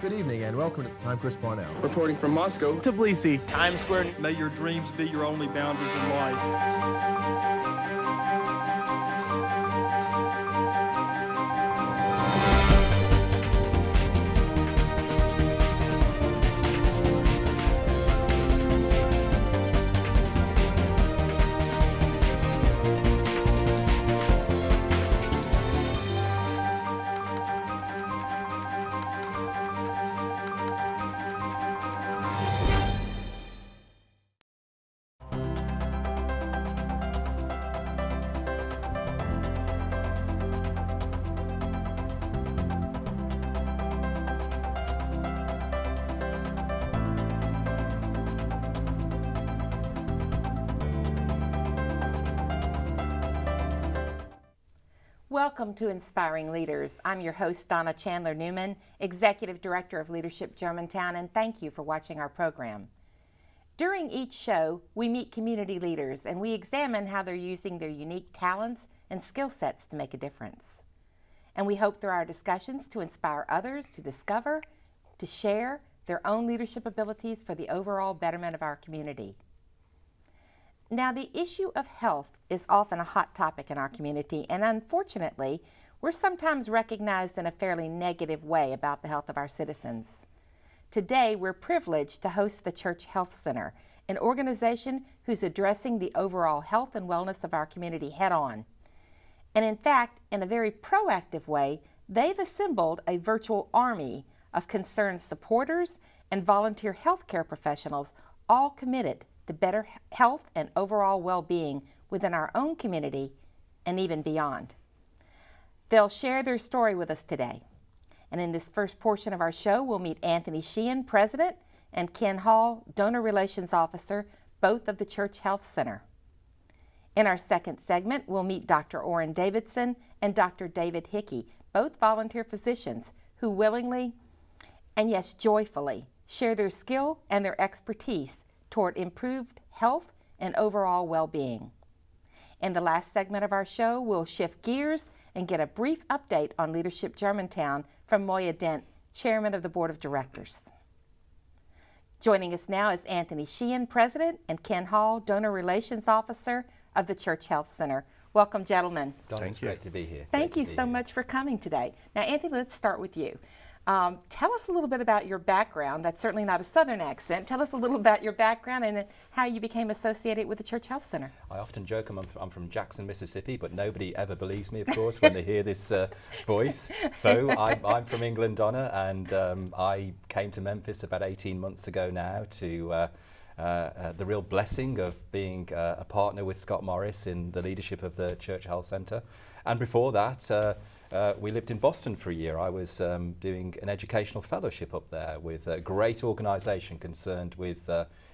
Good evening and welcome. I'm Chris Parnell. Reporting from Moscow. Tbilisi. Times Square. May your dreams be your only boundaries in life. Welcome to Inspiring Leaders. I'm your host, Donna Chandler Newman, Executive Director of Leadership Germantown, and thank you for watching our program. During each show, we meet community leaders and we examine how they're using their unique talents and skill sets to make a difference. And we hope through our discussions to inspire others to discover, to share their own leadership abilities for the overall betterment of our community. Now, the issue of health is often a hot topic in our community, and unfortunately, we're sometimes recognized in a fairly negative way about the health of our citizens. Today, we're privileged to host the Church Health Center, an organization who's addressing the overall health and wellness of our community head-on. And in fact, in a very proactive way, they've assembled a virtual army of concerned supporters and volunteer healthcare professionals, all committed to better health and overall well-being within our own community and even beyond. They'll share their story with us today. And in this first portion of our show, we'll meet Antony Sheehan, President, and Ken Hall, Donor Relations Officer, both of the Church Health Center. In our second segment, we'll meet Dr. Orrin Davidson and Dr. David Hickey, both volunteer physicians who willingly, and yes, joyfully, share their skill and their expertise toward improved health and overall well-being. In the last segment of our show, we'll shift gears and get a brief update on Leadership Germantown from Moya Dent, Chairman of the Board of Directors. Joining us now is Antony Sheehan, President, and Ken Hall, Donor Relations Officer of the Church Health Center. Welcome, gentlemen. Donna, it's great to be here. Thank you so much for coming today. Now, Antony, let's start with you. Tell us a little bit about your background. That's certainly not a Southern accent. Tell us a little about your background and how you became associated with the Church Health Center. I often joke I'm from Jackson, Mississippi, but nobody ever believes me, of course, when they hear this voice. So I'm from England, Donna, and I came to Memphis about 18 months ago now to the real blessing of being a partner with Scott Morris in the leadership of the Church Health Center. And before that, we lived in Boston for a year. I was doing an educational fellowship up there with a great organisation concerned with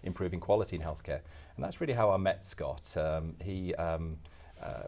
improving quality in healthcare. And that's really how I met Scott. He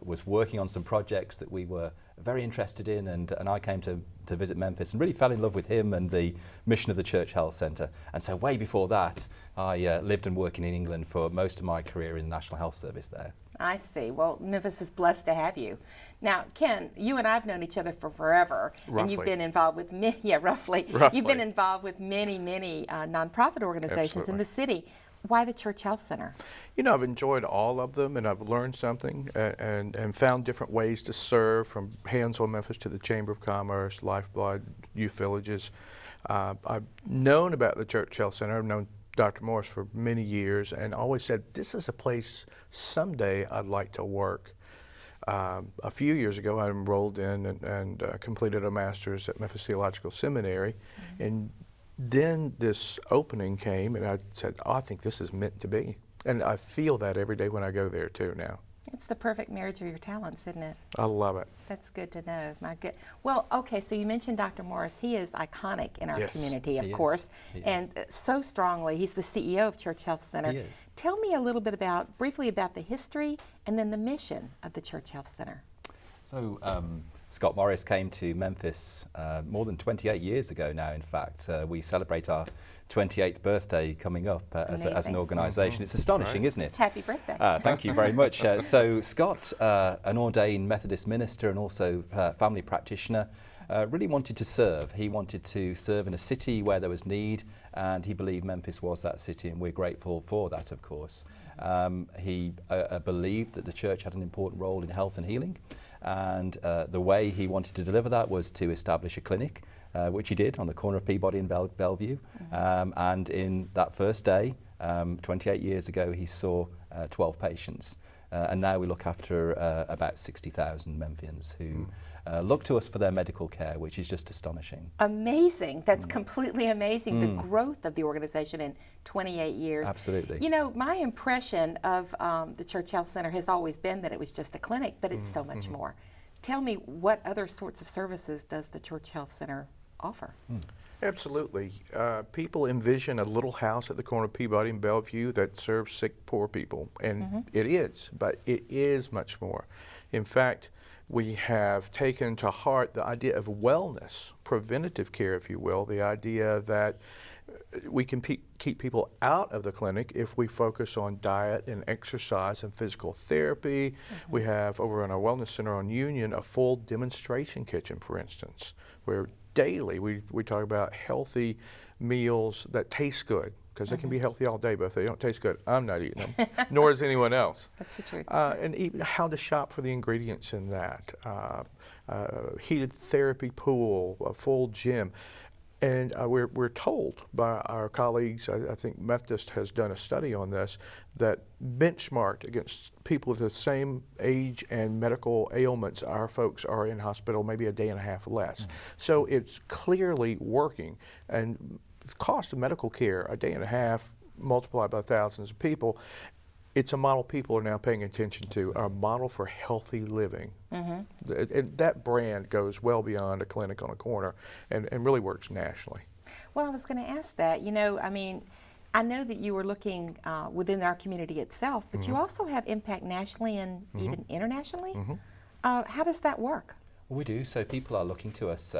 was working on some projects that we were very interested in, and I came to visit Memphis and really fell in love with him and the mission of the Church Health Center. And so way before that, I lived and worked in England for most of my career in the National Health Service there. I see. Well, Memphis is blessed to have you. Now, Ken, you and I have known each other for forever, and you've been involved with many, roughly. You've been involved with many nonprofit organizations in the city. Why the Church Health Center? You know, I've enjoyed all of them, and I've learned something and found different ways to serve, from Hands on Memphis to the Chamber of Commerce, Lifeblood, Youth Villages. I've known about the Church Health Center. I've known Dr. Morris for many years and always said, this is a place someday I'd like to work. A few years ago, I enrolled in and completed a master's at Memphis Theological Seminary. And then this opening came, and I said, oh, I think this is meant to be. And I feel that every day when I go there, too, now. It's the perfect marriage of your talents, isn't it? I love it. That's good to know. Well, okay, so you mentioned Dr. Morris. He is iconic in our community, of course, and so strongly. He's the CEO of Church Health Center. He is. Tell me a little bit briefly about the history and then the mission of the Church Health Center. So Scott Morris came to Memphis more than 28 years ago now, in fact. We celebrate our 28th birthday coming up as an organisation. It's astonishing, isn't it? Happy birthday. Thank you very much. So Scott, an ordained Methodist minister and also family practitioner, really wanted to serve. He wanted to serve in a city where there was need, and he believed Memphis was that city, and we're grateful for that, of course. He believed that the church had an important role in health and healing, and the way he wanted to deliver that was to establish a clinic, which he did on the corner of Peabody and Bellevue. And in that first day, 28 years ago, he saw 12 patients. And now we look after about 60,000 Memphians who look to us for their medical care, which is just astonishing. Amazing. That's completely amazing, the growth of the organization in 28 years. Absolutely. You know, my impression of the Church Health Center has always been that it was just a clinic, but it's so much more. Tell me, what other sorts of services does the Church Health Center offer? Absolutely. People envision a little house at the corner of Peabody and Bellevue that serves sick, poor people, and it is, but it is much more. In fact, we have taken to heart the idea of wellness, preventative care, if you will, the idea that we can keep people out of the clinic if we focus on diet and exercise and physical therapy. We have over in our wellness center on Union a full demonstration kitchen, for instance, where daily we talk about healthy meals that taste good, because they can be healthy all day, but if they don't taste good, I'm not eating them, nor is anyone else. That's the truth. And even how to shop for the ingredients in that. Heated therapy pool, a full gym. And we're told by our colleagues, I think Methodist has done a study on this, that benchmarked against people with the same age and medical ailments, our folks are in hospital maybe a day and a half less. So it's clearly working. And the cost of medical care, a day and a half multiplied by thousands of people, it's a model people are now paying attention to, a model for healthy living. And that brand goes well beyond a clinic on a corner and really works nationally. Well, I was going to ask that. You know, I mean, I know that you were looking within our community itself, but you also have impact nationally and even internationally. How does that work? Well, we do. So people are looking to us.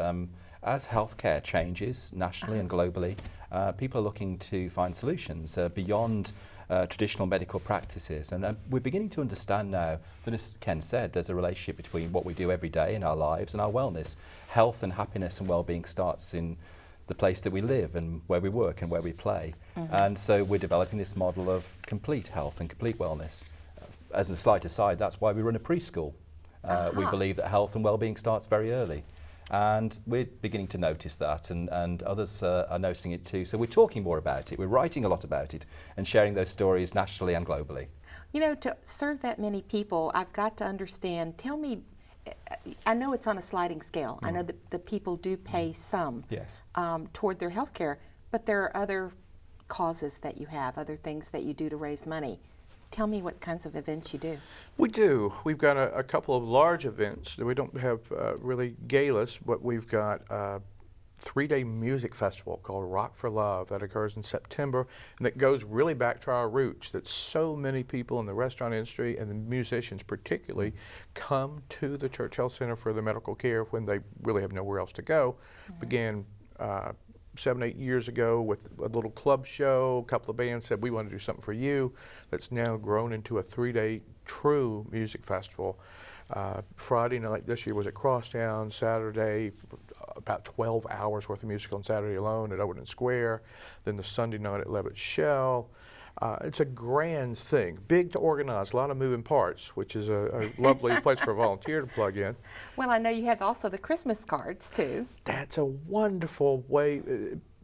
As healthcare changes nationally and globally, people are looking to find solutions beyond traditional medical practices. And we're beginning to understand now that, as Ken said, there's a relationship between what we do every day in our lives and our wellness. Health and happiness and well-being starts in the place that we live and where we work and where we play. And so we're developing this model of complete health and complete wellness. As a slight aside, that's why we run a preschool. We believe that health and well-being starts very early. And we're beginning to notice that, and others are noticing it too. So we're talking more about it, we're writing a lot about it, and sharing those stories nationally and globally. You know, to serve that many people, I've got to understand, tell me, I know it's on a sliding scale. I know that the people do pay some toward their health care, but there are other causes that you have, other things that you do to raise money. Tell me what kinds of events you do. We do. We've got a couple of large events. We don't have really galas, but we've got a 3-day music festival called Rock for Love that occurs in September, and that goes really back to our roots, that so many people in the restaurant industry and the musicians particularly come to the Church Health Center for their medical care when they really have nowhere else to go. Began 7-8 years ago with a little club show. A couple of bands said, we want to do something for you. That's now grown into a 3-day true music festival. Friday night this year was at Crosstown. Saturday, about 12 hours worth of music on Saturday alone at Overton Square. Then the Sunday night at Levitt Shell. It's a grand thing, big to organize, a lot of moving parts, which is a lovely place for a volunteer to plug in. Well, I know you have also the Christmas cards too. That's a wonderful way.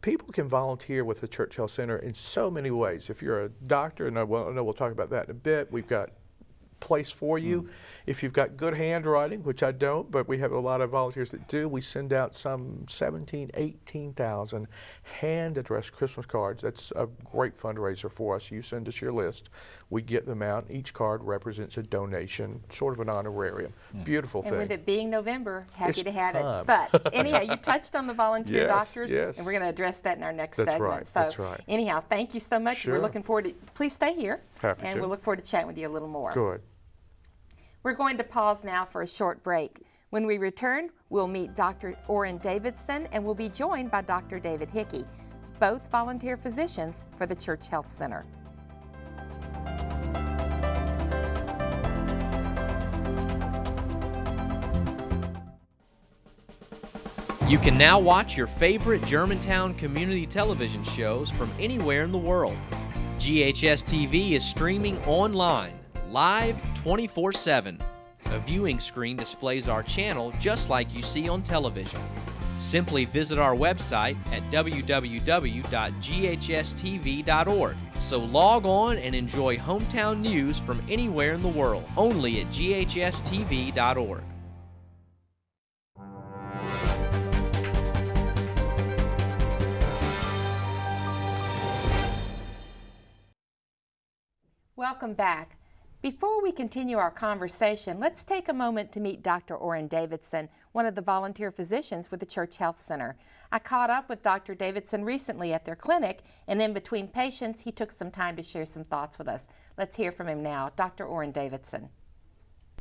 People can volunteer with the Church Health Center in so many ways. If you're a doctor, and I know we'll talk about that in a bit, we've got place for you. If you've got good handwriting, which I don't, but we have a lot of volunteers that do, we send out some 18,000 hand-addressed Christmas cards. That's a great fundraiser for us. You send us your list, we get them out. Each card represents a donation, sort of an honorarium. Beautiful thing. And with it being November, happy to have fun. it. But anyhow, you touched on the volunteer doctors, and we're going to address that in our next segment. Right, so that's right. Anyhow, thank you so much. We're looking forward to, please stay here, and we'll look forward to chatting with you a little more. Good. We're going to pause now for a short break. When we return, we'll meet Dr. Orrin Davidson, and we'll be joined by Dr. David Hickey, both volunteer physicians for the Church Health Center. You can now watch your favorite Germantown community television shows from anywhere in the world. GHS-TV is streaming online, live 24/7. A viewing screen displays our channel just like you see on television. Simply visit our website at www.ghstv.org. So log on and enjoy hometown news from anywhere in the world, only at ghstv.org. Welcome back. Before we continue our conversation, let's take a moment to meet Dr. Orrin Davidson, one of the volunteer physicians with the Church Health Center. I caught up with Dr. Davidson recently at their clinic, and in between patients, he took some time to share some thoughts with us. Let's hear from him now. Dr. Orrin Davidson.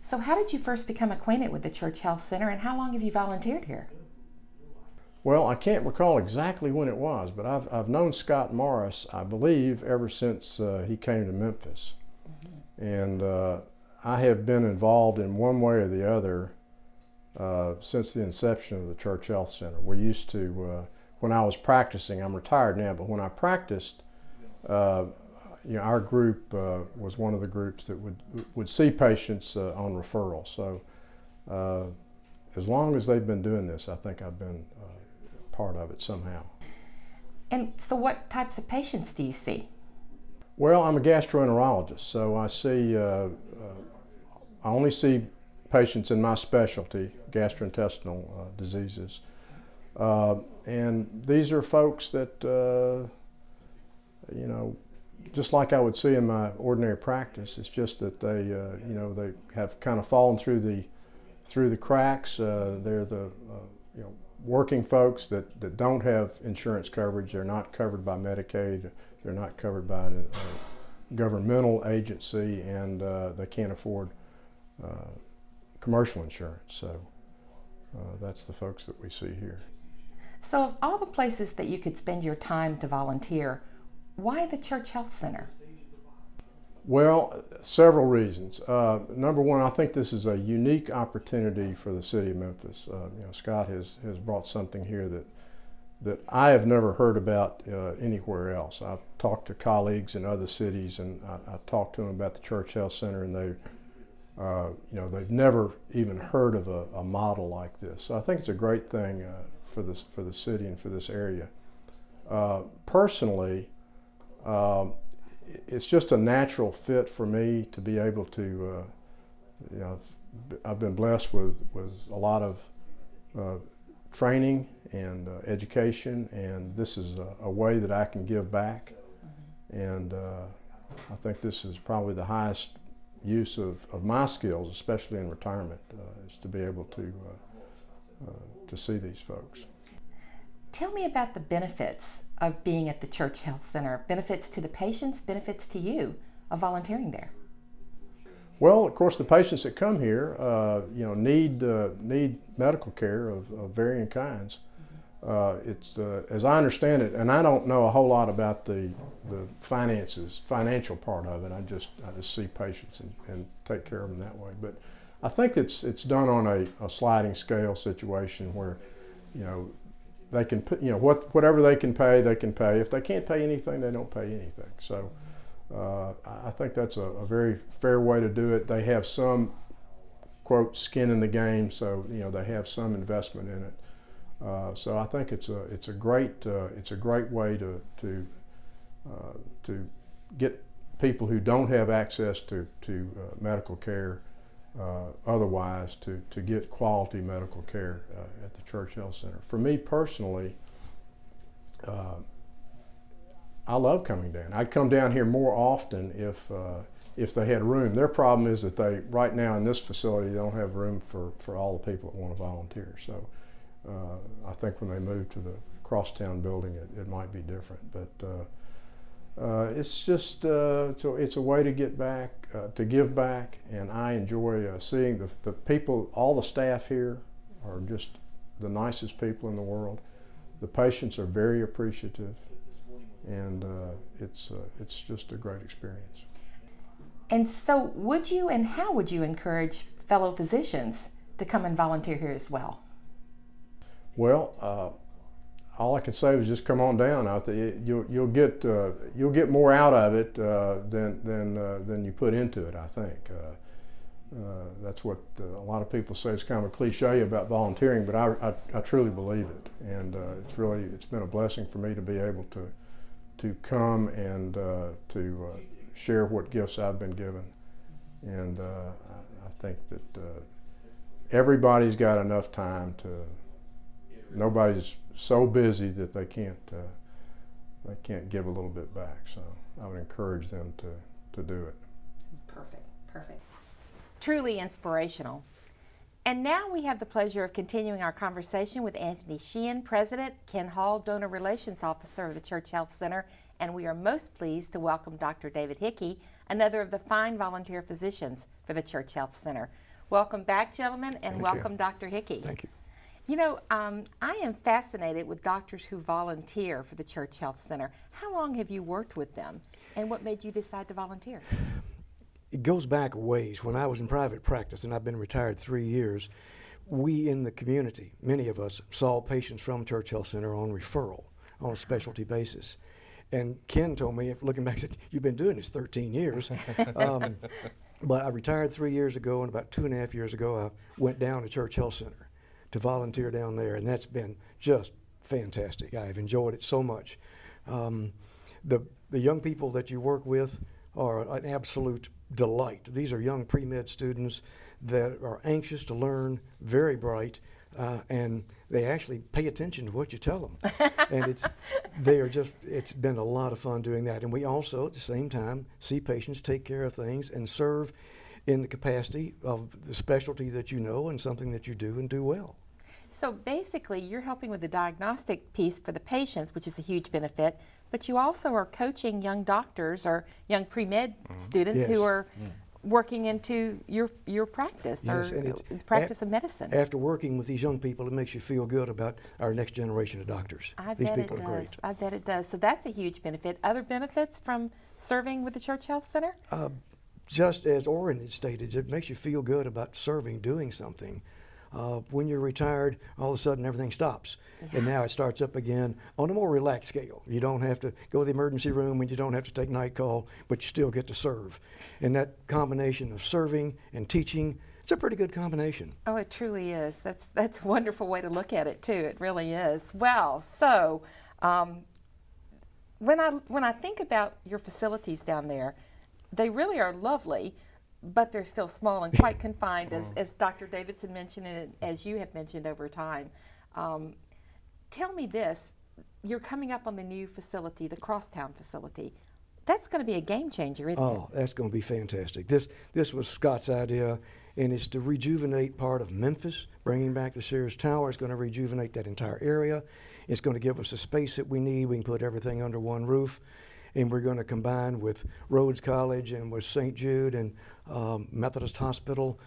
So how did you first become acquainted with the Church Health Center, and how long have you volunteered here? Well, I can't recall exactly when it was, but I've known Scott Morris, I believe, ever since he came to Memphis. And I have been involved in one way or the other since the inception of the Church Health Center. We used to, when I was practicing, I'm retired now, but when I practiced, our group was one of the groups that would see patients on referral. So as long as they've been doing this, I think I've been part of it somehow. And so what types of patients do you see? Well, I'm a gastroenterologist, so I only see patients in my specialty, gastrointestinal diseases. And these are folks that, just like I would see in my ordinary practice, it's just that they have kind of fallen through the cracks. They're the, working folks that don't have insurance coverage. They're not covered by Medicaid. They're not covered by a governmental agency, and they can't afford commercial insurance. So that's the folks that we see here. So of all the places that you could spend your time to volunteer, why the Church Health Center? Well, several reasons. Number one, I think this is a unique opportunity for the city of Memphis. Scott has brought something here that I have never heard about anywhere else. I've talked to colleagues in other cities, and I talked to them about the Church Health Center, and they've never even heard of a model like this. So I think it's a great thing for the city and for this area. Personally, it's just a natural fit for me to be able to, I've been blessed with a lot of training and education, and this is a way that I can give back. And I think this is probably the highest use of my skills, especially in retirement, is to be able to see these folks. Tell me about the benefits of being at the Church Health Center, benefits to the patients, benefits to you of volunteering there. Well, of course, the patients that come here, need medical care of varying kinds. It's as I understand it, and I don't know a whole lot about the financial part of it. I just see patients and take care of them that way. But I think it's done on a sliding scale situation where, they can put, whatever they can pay, they can pay. If they can't pay anything, they don't pay anything. So I think that's a very fair way to do it. They have some, quote, skin in the game, so they have some investment in it. So I think it's a great way to get people who don't have access to medical care otherwise to get quality medical care at the Church Health Center. For me personally, I love coming down. I'd come down here more often if they had room. Their problem is that right now in this facility, they don't have room for all the people that want to volunteer. So I think when they move to the crosstown building, it might be different. But it's just it's a way to get back, to give back, and I enjoy seeing the people. All the staff here are just the nicest people in the world. The patients are very appreciative, and it's just a great experience. And so, would you and how would you encourage fellow physicians to come and volunteer here as well? Well, all I can say is just come on down out there. You'll get more out of it than you put into it. I think that's what a lot of people say. It's kind of a cliche about volunteering, but I truly believe it, and it's been a blessing for me to be able to come and to share what gifts I've been given, and I think that everybody's got enough time to. Nobody's so busy that they can't give a little bit back. So I would encourage them to do it. Perfect, perfect. Truly inspirational. And now we have the pleasure of continuing our conversation with Antony Sheehan, President, Ken Hall, Donor Relations Officer of the Church Health Center, and we are most pleased to welcome Dr. David Hickey, another of the fine volunteer physicians for the Church Health Center. Welcome back, gentlemen, and welcome, Dr. Hickey. Thank you. You know, I am fascinated with doctors who volunteer for the Church Health Center. How long have you worked with them, and what made you decide to volunteer? It goes back a ways. When I was in private practice, and I've been retired 3 years, we in the community, many of us, saw patients from Church Health Center on referral on a specialty basis. And Ken told me, looking back, said, "You've been doing this 13 years." But I retired 3 years ago, and about 2.5 years ago, I went down to Church Health Center to volunteer down there, and that's been just fantastic. I've enjoyed it so much. The young people that you work with are an absolute delight. These are young pre-med students that are anxious to learn, very bright, and they actually pay attention to what you tell them. And it's been a lot of fun doing that. And we also, at the same time, see patients, take care of things, and serve in the capacity of the specialty that you know and something that you do and do well. So basically, you're helping with the diagnostic piece for the patients, which is a huge benefit, but you also are coaching young doctors or young pre-med students who are working into your practice or the practice of medicine. After working with these young people, it makes you feel good about our next generation of doctors. These people are great. I bet it does. So that's a huge benefit. Other benefits from serving with the Church Health Center? Just as Orrin had stated, it makes you feel good about serving, doing something. When you're retired, all of a sudden everything stops. And now it starts up again on a more relaxed scale. You don't have to go to the emergency room and you don't have to take night call, but you still get to serve. And that combination of serving and teaching, it's a pretty good combination. Oh, it truly is. That's a wonderful way to look at it, too. It really is. Well, so when I think about your facilities down there, they really are lovely, but they're still small and quite confined, as Dr. Davidson mentioned and as you have mentioned over time. Tell me this, you're coming up on the new facility, the Crosstown facility. That's going to be a game changer, isn't it? Oh, that's going to be fantastic. This was Scott's idea, and it's to rejuvenate part of Memphis, bringing back the Sears Tower. It's going to rejuvenate that entire area. It's going to give us the space that we need. We can put everything under one roof. And we're going to combine with Rhodes College and with St. Jude and Methodist Hospital.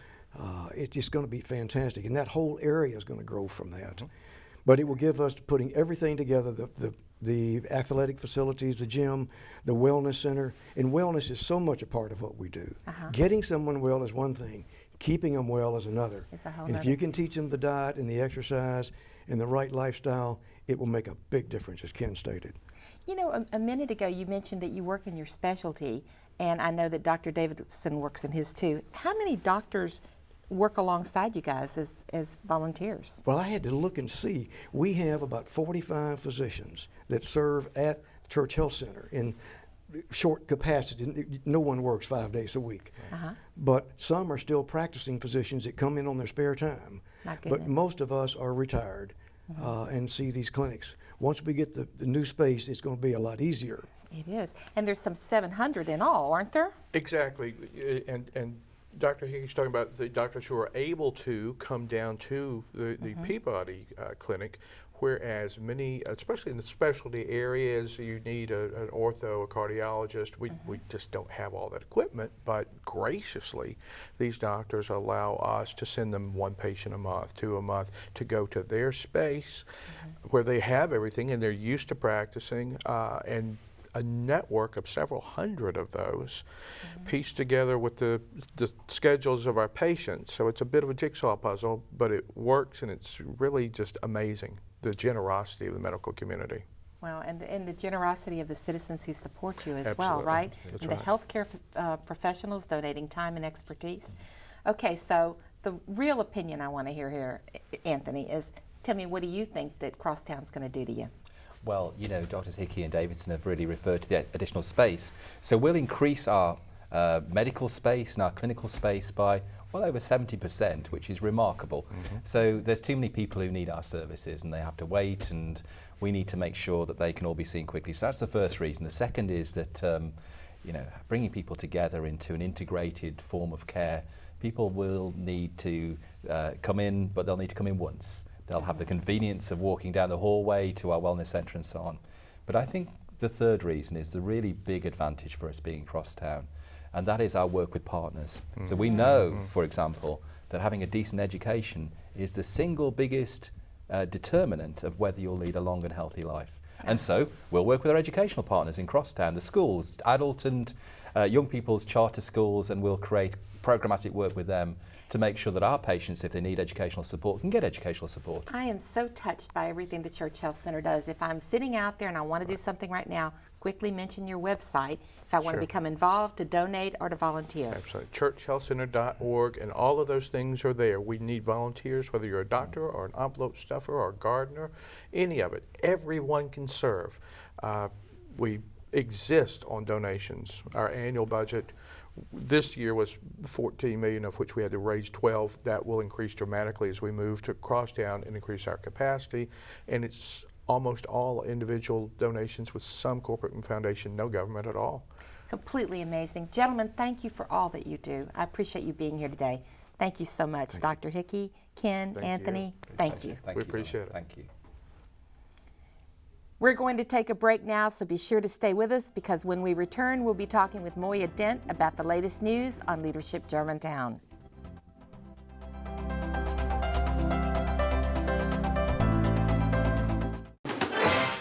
It's just going to be fantastic. And that whole area is going to grow from that. But it will give us putting everything together, the athletic facilities, the gym, the wellness center. And wellness is so much a part of what we do. Getting someone well is one thing. Keeping them well is another. And if you can teach them the diet and the exercise and the right lifestyle, it will make a big difference, as Ken stated. You know, a minute ago you mentioned that you work in your specialty, and I know that Dr. Davidson works in his too. How many doctors work alongside you guys as volunteers? Well, I had to look and see. We have about 45 physicians that serve at the Church Health Center in short capacity. No one works 5 days a week. But some are still practicing physicians that come in on their spare time. My goodness. But most of us are retired and see these clinics. Once we get the new space, it's going to be a lot easier. It is. And there's some 700 in all, aren't there? Exactly. And Dr. Hickey's talking about the doctors who are able to come down to the Peabody Clinic, whereas many, especially in the specialty areas, you need an ortho, a cardiologist. We just don't have all that equipment, but graciously, these doctors allow us to send them one patient a month, two a month, to go to their space where they have everything and they're used to practicing. And a network of several hundred of those pieced together with the schedules of our patients. So it's a bit of a jigsaw puzzle, but it works, and it's really just amazing, the generosity of the medical community. Well, and the generosity of the citizens who support you as well, Absolutely. right? That's And right. the healthcare professionals donating time and expertise. Okay, so the real opinion I want to hear here, Anthony, is tell me, what do you think that Crosstown's going to do to you? Well, you know, Drs. Hickey and Davidson have really referred to the additional space. So we'll increase our medical space and our clinical space by well over 70%, which is remarkable. So there's too many people who need our services, and they have to wait, and we need to make sure that they can all be seen quickly. So that's the first reason. The second is that you know, bringing people together into an integrated form of care. People will need to come in, but they'll need to come in once. They'll have the convenience of walking down the hallway to our wellness centre and so on. But I think the third reason is the really big advantage for us being Crosstown, and that is our work with partners. So we know, for example, that having a decent education is the single biggest determinant of whether you'll lead a long and healthy life. And so we'll work with our educational partners in Crosstown, the schools, adult and young people's charter schools, and we'll create programmatic work with them to make sure that our patients, if they need educational support, can get educational support. I am so touched by everything the Church Health Center does. If I'm sitting out there and I want to do something right now, quickly mention your website if I want to become involved, to donate, or to volunteer. Absolutely. churchhealthcenter.org, and all of those things are there. We need volunteers, whether you're a doctor or an envelope stuffer or a gardener, any of it. Everyone can serve. We exist on donations. Our annual budget this year was $14 million, of which we had to raise 12. That will increase dramatically as we move to Crosstown and increase our capacity. And it's almost all individual donations with some corporate and foundation, no government at all. Completely amazing. Gentlemen, thank you for all that you do. I appreciate you being here today. Thank you so much. Dr. Hickey, Ken, Thank Anthony, thank you. Thank We you, appreciate Donna. it. Thank you. We're going to take a break now, so be sure to stay with us, because when we return, we'll be talking with Moya Dent about the latest news on Leadership Germantown.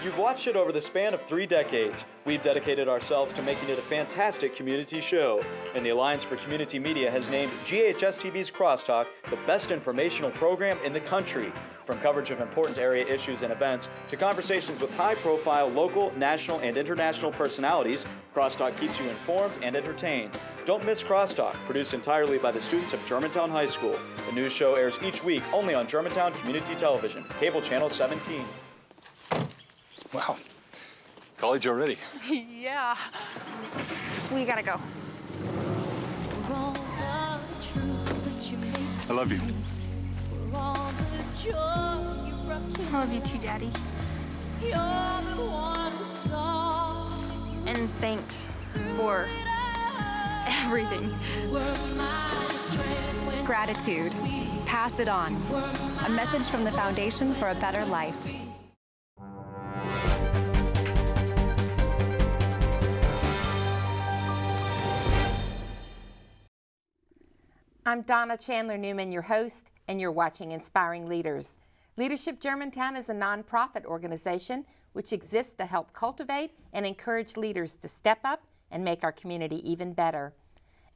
You've watched it over the span of 3 decades. We've dedicated ourselves to making it a fantastic community show, and the Alliance for Community Media has named GHS-TV's Crosstalk the best informational program in the country. From coverage of important area issues and events to conversations with high-profile local, national, and international personalities, Crosstalk keeps you informed and entertained. Don't miss Crosstalk, produced entirely by the students of Germantown High School. The news show airs each week only on Germantown Community Television, cable channel 17. Wow. College already. Yeah. We gotta go. I love you. I love you too, Daddy. And thanks for everything. Gratitude. Pass it on. A message from the Foundation for a Better Life. I'm Donna Chandler Newman, your host, and you're watching Inspiring Leaders. Leadership Germantown is a nonprofit organization which exists to help cultivate and encourage leaders to step up and make our community even better.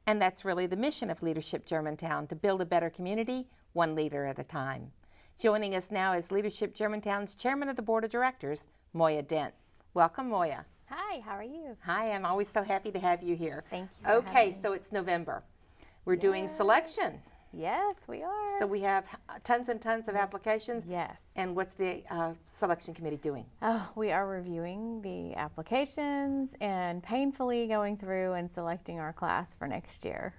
And that's really the mission of Leadership Germantown, to build a better community, one leader at a time. Joining us now is Leadership Germantown's Chairman of the Board of Directors, Moya Dent. Welcome, Moya. Hi, how are you? Hi, I'm always so happy to have you here. Thank you for Okay, having me. so it's November. We're doing selection. Yes, we are. So we have tons and tons of applications. Yes. And what's the selection committee doing? Oh, we are reviewing the applications and painfully going through and selecting our class for next year.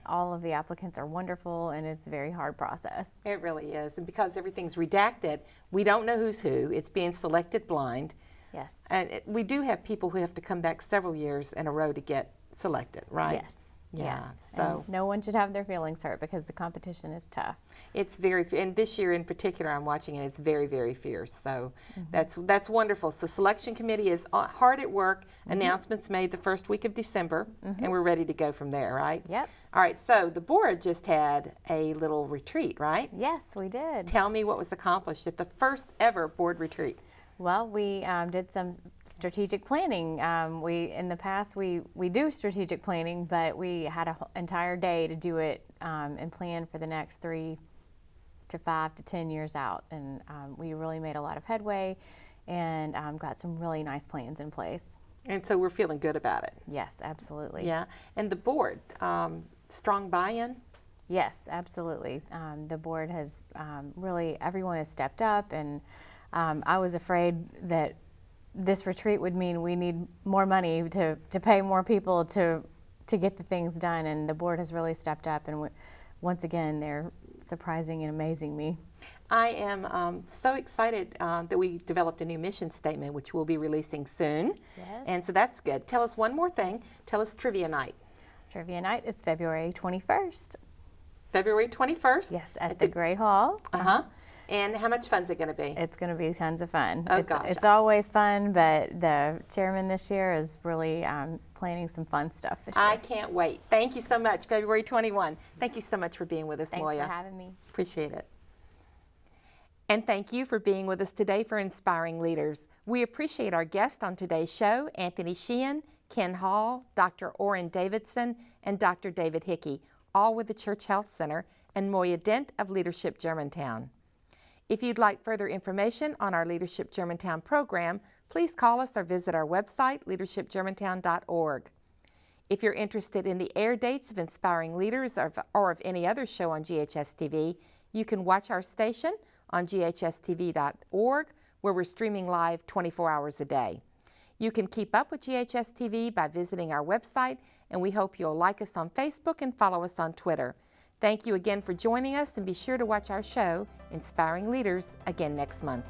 All of the applicants are wonderful, and it's a very hard process. It really is. And because everything's redacted, we don't know who's who. It's being selected blind. Yes. And we do have people who have to come back several years in a row to get selected, right? Yes. Yeah. Yes. So And no one should have their feelings hurt because the competition is tough. it's very, and this year in particular, I'm watching it, it's very, very fierce. So that's wonderful. So selection committee is hard at work. Announcements made the first week of December, and we're ready to go from there, right? Yep. All right, so the board just had a little retreat, right? Yes, we did. Tell me what was accomplished at the first ever board retreat. Well, we did some strategic planning. In the past, we do strategic planning, but we had an entire day to do it and plan for the next 3 to 5 to 10 years out. And we really made a lot of headway and got some really nice plans in place. And so we're feeling good about it. Yes, absolutely. Yeah. And the board, strong buy-in? Yes, absolutely. The board has really, everyone has stepped up, and I was afraid that this retreat would mean we need more money to pay more people to get the things done, and the board has really stepped up, and once again, they're surprising and amazing me. I am so excited that we developed a new mission statement, which we'll be releasing soon. Yes. And so that's good. Tell us one more thing. Yes. Tell us trivia night. Trivia night is February 21st. February 21st? Yes, at the Great Hall. Uh-huh. And how much fun is it going to be? It's going to be tons of fun. Oh, gosh. It's always fun, but the chairman this year is really planning some fun stuff this year. I can't wait. Thank you so much. February 21. Thank you so much for being with us, Moya. Thanks for having me. Appreciate it. And thank you for being with us today for Inspiring Leaders. We appreciate our guests on today's show, Antony Sheehan, Ken Hall, Dr. Orrin Davidson, and Dr. David Hickey, all with the Church Health Center, and Moya Dent of Leadership Germantown. If you'd like further information on our Leadership Germantown program, please call us or visit our website, leadershipgermantown.org. If you're interested in the air dates of Inspiring Leaders or of any other show on GHS-TV, you can watch our station on GHS-TV.org, where we're streaming live 24 hours a day. You can keep up with GHS-TV by visiting our website, and we hope you'll like us on Facebook and follow us on Twitter. Thank you again for joining us, and be sure to watch our show, Inspiring Leaders, again next month.